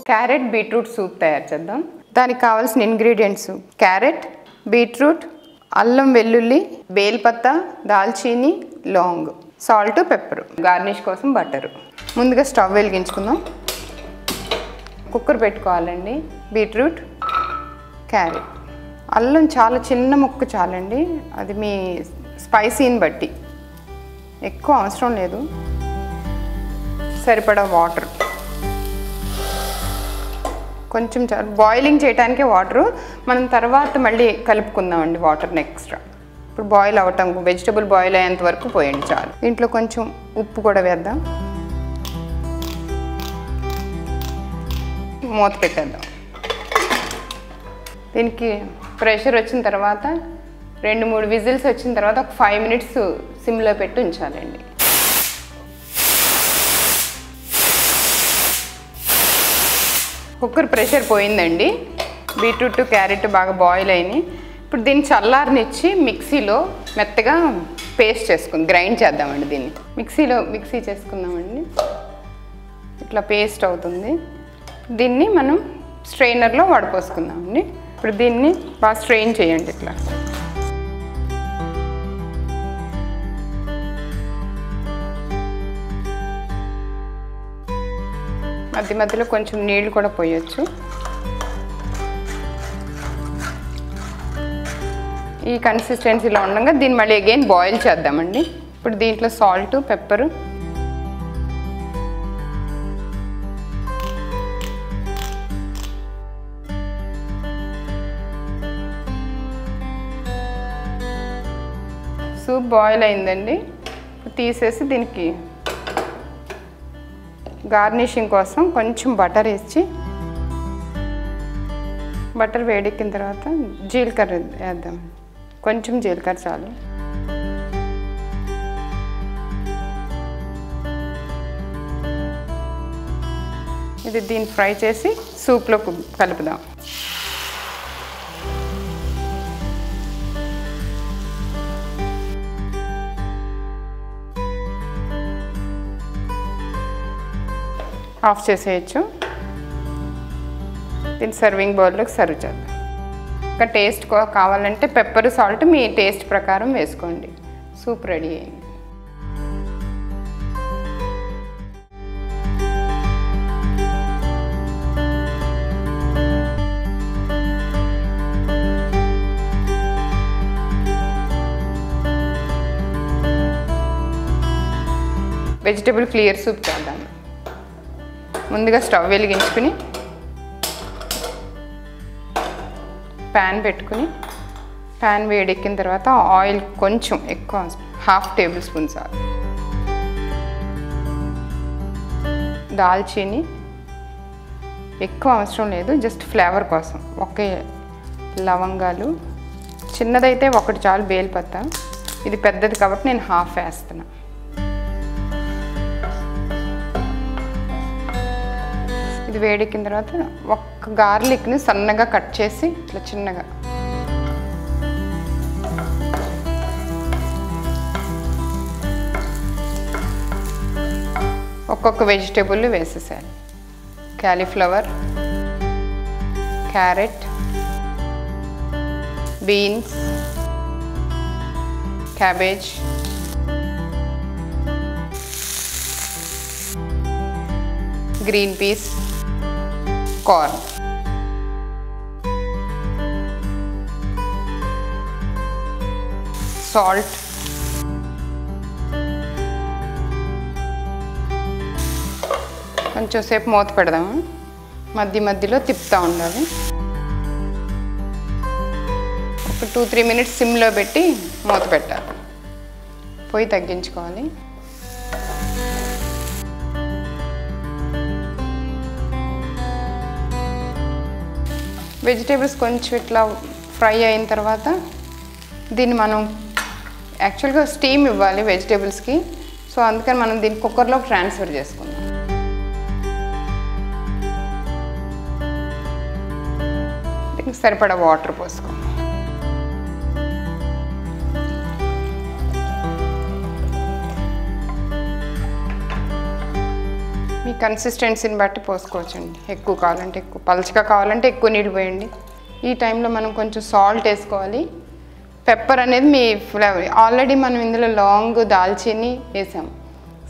Carrot beetroot soup తయారు చేద్దాం. దానికి కావాల్సిన ఇంగ్రీడియంట్స్ క్యారెట్, బీట్రూట్, అల్లం వెల్లుల్లి, బేల్పత్త, దాల్చీని, లాంగ్, సాల్ట్, పెప్పర్, గార్నిష్ కోసం బటరు. ముందుగా స్టవ్ వెలిగించుకుందాం. కుక్కర్ పెట్టుకోవాలండి. బీట్రూట్, క్యారెట్, అల్లం చాలా చిన్న ముక్క చాలండి, అది మీ స్పైసీని బట్టి, ఎక్కువ అవసరం లేదు. సరిపడా వాటర్, కొంచెం చాలు. బాయిలింగ్ చేయడానికే వాటరు, మనం తర్వాత మళ్ళీ కలుపుకుందామండి వాటర్ని ఎక్స్ట్రా. ఇప్పుడు బాయిల్ అవ్వటం, వెజిటబుల్ బాయిల్ అయ్యేంత వరకు పోయండి చాలు. దీంట్లో కొంచెం ఉప్పు కూడా వేద్దాం. మూత పెట్టేద్దాం. దీనికి ప్రెషర్ వచ్చిన తర్వాత 2-3 విజిల్స్ వచ్చిన తర్వాత ఒక 5 మినిట్స్ సిమ్లో పెట్టి ఉంచాలండి. కుక్కర్ ప్రెషర్ పోయిందండి. బీట్రూట్, క్యారెట్ బాగా బాయిల్ అయినాయి. ఇప్పుడు దీన్ని చల్లారనిచ్చి మిక్సీలో మెత్తగా పేస్ట్ చేసుకుందాం, గ్రైండ్ చేద్దామండి. దీన్ని మిక్సీ చేసుకుందామండి. ఇట్లా పేస్ట్ అవుతుంది. దీన్ని మనం స్ట్రెయినర్లో వడపోసుకుందామండి. ఇప్పుడు దీన్ని బాగా స్ట్రెయిన్ చేయండి. ఇట్లా మధ్య మధ్యలో కొంచెం నీళ్ళు కూడా పోయొచ్చు. ఈ కన్సిస్టెన్సీలో ఉండగా దీన్ని మళ్ళీ అగైన్ బాయిల్ చేద్దామండి. ఇప్పుడు దీంట్లో సాల్ట్, పెప్పరు, సూప్ బాయిల్ అయిందండి. తీసేసి దీనికి గార్నిషింగ్ కోసం కొంచెం బటర్ వేసి, బటర్ వేడెక్కిన తర్వాత జీలకర్ర వేద్దాం. కొంచెం జీలకర్ర చాలు. ఇది దీన్ని ఫ్రై చేసి సూప్లో కలుపుదాం. ఆఫ్ చేసేయచ్చు. దీన్ని సర్వింగ్ బౌల్లోకి సర్వ్ చేద్దాం. ఇంకా టేస్ట్ కావాలంటే పెప్పర్, సాల్ట్ మీ టేస్ట్ ప్రకారం వేసుకోండి. సూప్ రెడీ అయింది. వెజిటబుల్ క్లియర్ సూప్ చేద్దాం. ముందుగా స్టవ్ వెలిగించుకుని ప్యాన్ పెట్టుకుని, ప్యాన్ వేడెక్కిన తర్వాత ఆయిల్ కొంచెం ఎక్కువ, 1/2 టేబుల్ స్పూన్ చాలు. దాల్చీని ఎక్కువ అవసరం లేదు, జస్ట్ ఫ్లేవర్ కోసం. ఒకే లవంగాలు, చిన్నదైతే 1 చాలు. బేల్పత్త, ఇది పెద్దది కాబట్టి నేను 1/2 వేస్తున్నా. ఇది వేడెక్కిన తర్వాత ఒక్క గార్లిక్ని సన్నగా కట్ చేసి ఇట్లా చిన్నగా, ఒక్కొక్క వెజిటేబుల్ వేసేసాను. Cauliflower, carrot, beans, cabbage, green peas, corn, salt, కొంచెం సేపు మూత పెడదాము. మధ్య మధ్యలో తిప్పుతూ ఉండాలి. ఒక 2-3 మినిట్స్ సిమ్లో పెట్టి మూత పెట్టాలి. పొయ్యి తగ్గించుకోవాలి. వెజిటేబుల్స్ కొంచెం ఇట్లా ఫ్రై అయిన తర్వాత దీన్ని మనం యాక్చువల్గా స్టీమ్ ఇవ్వాలి వెజిటేబుల్స్కి. సో అందుకని మనం దీన్ని కుక్కర్లోకి ట్రాన్స్ఫర్ చేసుకుందాం. దీనికి సరిపడా వాటర్ పోసుకుందాం. మీ కన్సిస్టెన్సీని బట్టి పోసుకోవచ్చండి. ఎక్కువ కావాలంటే ఎక్కువ, పలచగా కావాలంటే ఎక్కువ నీళ్ళు పోయండి. ఈ టైంలో మనం కొంచెం సాల్ట్ వేసుకోవాలి. పెప్పర్ అనేది మీ ఫ్లేవర్. ఆల్రెడీ మనం ఇందులో లాంగ్ దాల్చిని వేసాము.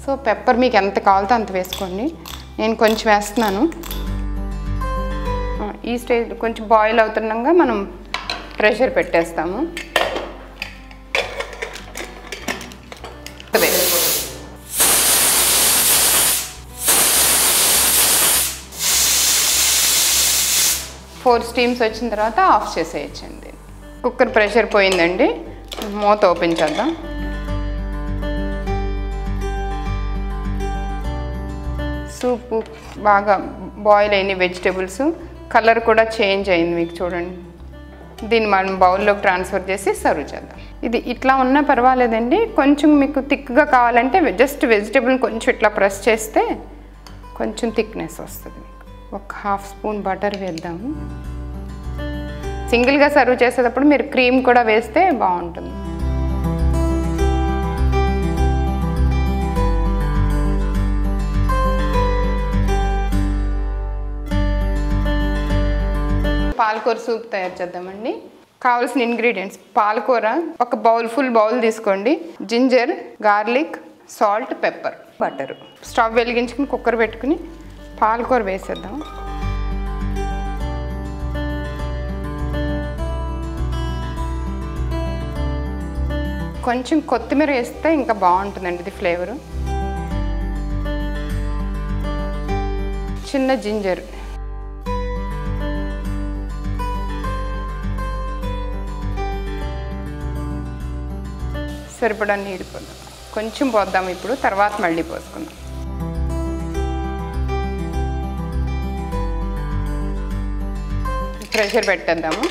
సో పెప్పర్ మీకు ఎంత కావాలో అంత వేసుకోండి. నేను కొంచెం వేస్తున్నాను. ఈ స్టేజ్ కొంచెం బాయిల్ అవుతుండగా మనం ప్రెషర్ పెట్టేస్తాము. అదే 4 స్టీమ్స్ వచ్చిన తర్వాత ఆఫ్ చేసేయచ్చండి. కుక్కర్ ప్రెషర్ పోయిందండి. మూత ఓపెన్ చేద్దాం. సూపు బాగా బాయిల్ అయిన వెజిటేబుల్స్ కలర్ కూడా చేంజ్ అయింది మీకు చూడండి. దీన్ని మనం బౌల్లోకి ట్రాన్స్ఫర్ చేసి సర్వ్ చేద్దాం. ఇది ఇట్లా ఉన్నా పర్వాలేదండి. కొంచెం మీకు థిక్గా కావాలంటే జస్ట్ వెజిటేబుల్ కొంచెం ఇట్లా ప్రెస్ చేస్తే కొంచెం థిక్నెస్ వస్తుంది. మీకు ఒక హాఫ్ స్పూన్ బటర్ వేద్దాము. సింగిల్గా సర్వ్ చేసేటప్పుడు మీరు క్రీమ్ కూడా వేస్తే బాగుంటుంది. పాలకూర సూప్ తయారు చేద్దామండి. కావాల్సిన ఇంగ్రీడియంట్స్: పాలకూర ఒక ఫుల్ బౌల్ తీసుకోండి. Ginger, garlic, salt, pepper, butter. Stove వెలిగించుకుని కుక్కర్ పెట్టుకుని పాలకూర వేసేద్దాం. కొంచెం కొత్తిమీర వేస్తే ఇంకా బాగుంటుందండి ఇది ఫ్లేవరు. చిన్న జింజర్, సరిపడా నీళ్ళు పోద్దాం. కొంచెం పోద్దాం ఇప్పుడు, తర్వాత మళ్ళీ పోసుకుందాం. ప్రెషర్ పెట్టేద్దాము.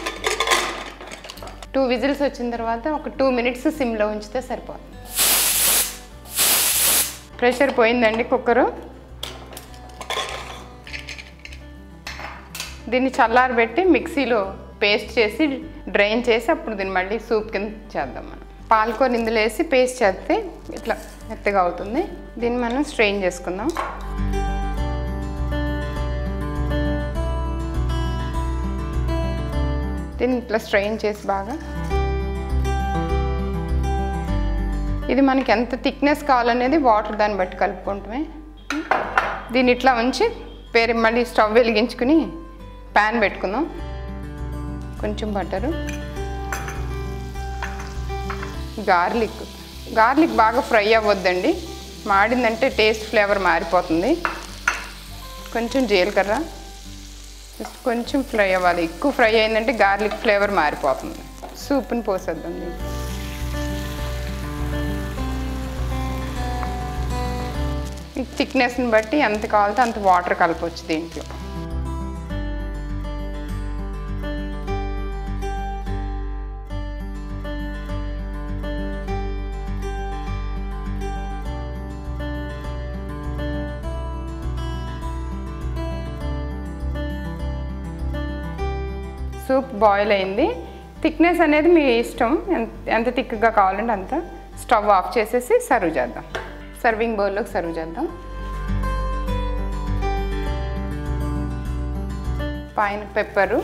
2 విజిల్స్ వచ్చిన తర్వాత ఒక 2 మినిట్స్ సిమ్లో ఉంచితే సరిపోతుంది. ప్రెషర్ పోయిందండి కుక్కరు. దీన్ని చల్లారబెట్టి మిక్సీలో పేస్ట్ చేసి డ్రైన్ చేసి అప్పుడు దీన్ని మళ్ళీ సూప్ కింద చేద్దాం. మనం పాలకూర ఇందులో వేసి పేస్ట్ చేస్తే ఇట్లా మెత్తగా అవుతుంది. దీన్ని మనం స్ట్రెయిన్ చేసుకుందాం. దీన్ని ఇట్లా స్ట్రెయిన్ చేసి బాగా, ఇది మనకి ఎంత థిక్నెస్ కావాలనేది వాటర్ దాన్ని బట్టి కలుపుకుంటామే. దీన్ని ఇట్లా ఉంచి మళ్ళీ స్టవ్ వెలిగించుకుని ప్యాన్ పెట్టుకుందాం. కొంచెం బటరు, గార్లిక్ బాగా ఫ్రై అవ్వద్దండి. మాడిందంటే టేస్ట్ ఫ్లేవర్ మారిపోతుంది. కొంచెం జీలకర్ర, కొంచెం ఫ్రై అవ్వాలి. ఎక్కువ ఫ్రై అయిందంటే గార్లిక్ ఫ్లేవర్ మారిపోతుంది. సూప్ని పోసేద్దాం. ఈ థిక్నెస్ని బట్టి ఎంత కావాలో అంత వాటర్ కలపవచ్చు దీంట్లో. సూప్ బాయిల్ అయింది. థిక్నెస్ అనేది మీ ఇష్టం, ఎంత థిక్గా కావాలంటే అంత. స్టవ్ ఆఫ్ చేసేసి సర్వ్ చేద్దాం. సర్వింగ్ బౌల్లోకి సర్వ్ చేద్దాం. పైన పెప్పరు,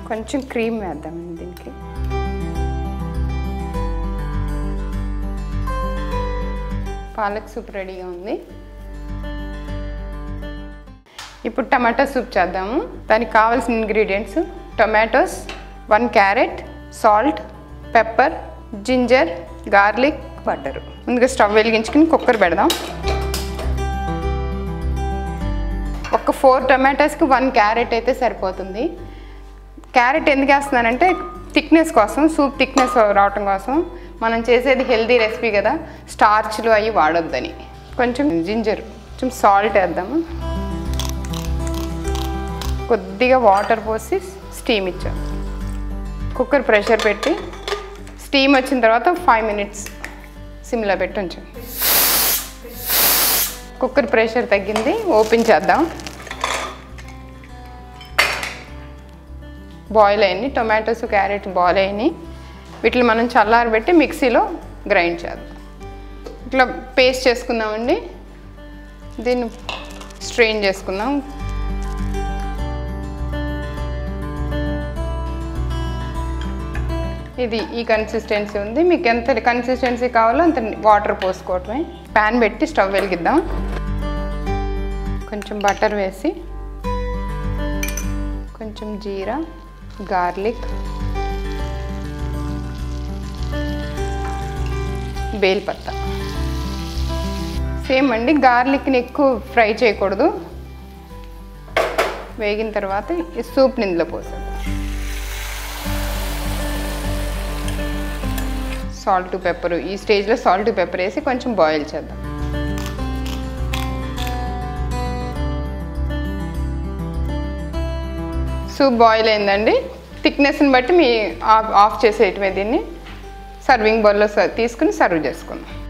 కొంచెం క్రీమ్ వేద్దామండి దీనికి. పాలక్ సూప్ రెడీగా ఉంది. ఇప్పుడు టమాటా సూప్ చేద్దాము. దానికి కావాల్సిన ingredients: tomatoes, 1 carrot, salt, pepper, ginger, garlic, butter. ముందుగా స్టవ్ వెలిగించుకుని కుక్కర్ పెడదాం. ఒక 4 టొమాటోస్కి 1 క్యారెట్ అయితే సరిపోతుంది. క్యారెట్ ఎందుకు వేస్తున్నానంటే థిక్నెస్ కోసం, సూప్ థిక్నెస్ రావటం కోసం. మనం చేసేది హెల్దీ రెసిపీ కదా, స్టార్చ్లు అవి వాడొద్దని. కొంచెం జింజర్, కొంచెం సాల్ట్ వేద్దాము. కొద్దిగా వాటర్ పోసి స్టీమ్ ఇచ్చాం. కుక్కర్ ప్రెషర్ పెట్టి స్టీమ్ వచ్చిన తర్వాత 5 మినిట్స్ సిమ్లో పెట్టి ఉంచాం. కుక్కర్ ప్రెషర్ తగ్గింది, ఓపెన్ చేద్దాం. బాయిల్ అయ్యి టొమాటోస్, క్యారెట్ బాయిల్ అయినాయి. వీటిని మనం చల్లారబెట్టి మిక్సీలో గ్రైండ్ చేద్దాం. ఇట్లా పేస్ట్ చేసుకుందామండి. దీన్ని స్ట్రెయిన్ చేసుకుందాం. ఇది ఈ కన్సిస్టెన్సీ ఉంది. మీకు ఎంత కన్సిస్టెన్సీ కావాలో అంత వాటర్ పోసుకోవటమే. ప్యాన్ పెట్టి స్టవ్ వెలిగిద్దాం. కొంచెం బటర్ వేసి కొంచెం జీరా, గార్లిక్, బేల్పత్తా. సేమ్ అండి, గార్లిక్ని ఎక్కువ ఫ్రై చేయకూడదు. వేగిన తర్వాత ఈ సూప్ని ఇందులో పోసాం. Salt, pepper. ఈ స్టేజ్లో సాల్ట్, పెప్పర్ వేసి కొంచెం బాయిల్ చేద్దాం. సూప్ బాయిల్ అయిందండి. థిక్నెస్ని బట్టి మీ ఆఫ్ చేసేయటమే. దీన్ని సర్వింగ్ బౌల్లో తీసుకుని సర్వ్ చేసుకుందాం.